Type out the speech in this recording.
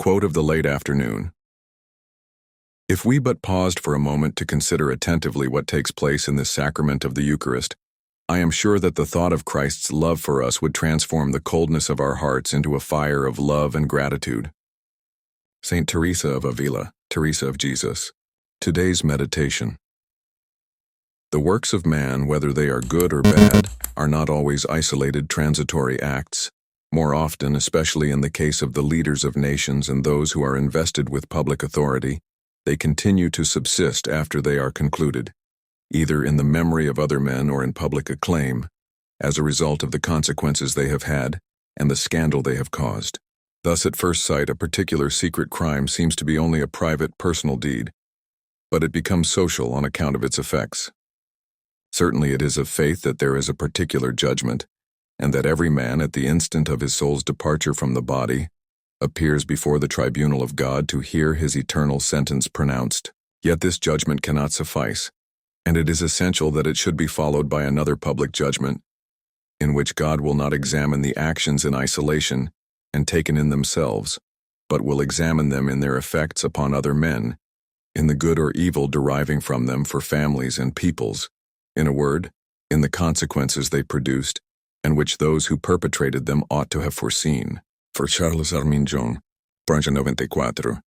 Quote of the late afternoon. If we but paused for a moment to consider attentively what takes place in this sacrament of the Eucharist, I am sure that the thought of Christ's love for us would transform the coldness of our hearts into a fire of love and gratitude. Saint Teresa of Avila, Teresa of Jesus. Today's meditation. The works of man, whether they are good or bad, are not always isolated transitory acts. More often, especially in the case of the leaders of nations and those who are invested with public authority, they continue to subsist after they are concluded, either in the memory of other men or in public acclaim, as a result of the consequences they have had and the scandal they have caused. Thus, at first sight, a particular secret crime seems to be only a private, personal deed, but it becomes social on account of its effects. Certainly it is of faith that there is a particular judgment, and that every man, at the instant of his soul's departure from the body, appears before the tribunal of God to hear his eternal sentence pronounced. Yet this judgment cannot suffice, and it is essential that it should be followed by another public judgment, in which God will not examine the actions in isolation and taken in themselves, but will examine them in their effects upon other men, in the good or evil deriving from them for families and peoples, in a word, in the consequences they produced, and which those who perpetrated them ought to have foreseen. For Charles Arminjon, Branch 94.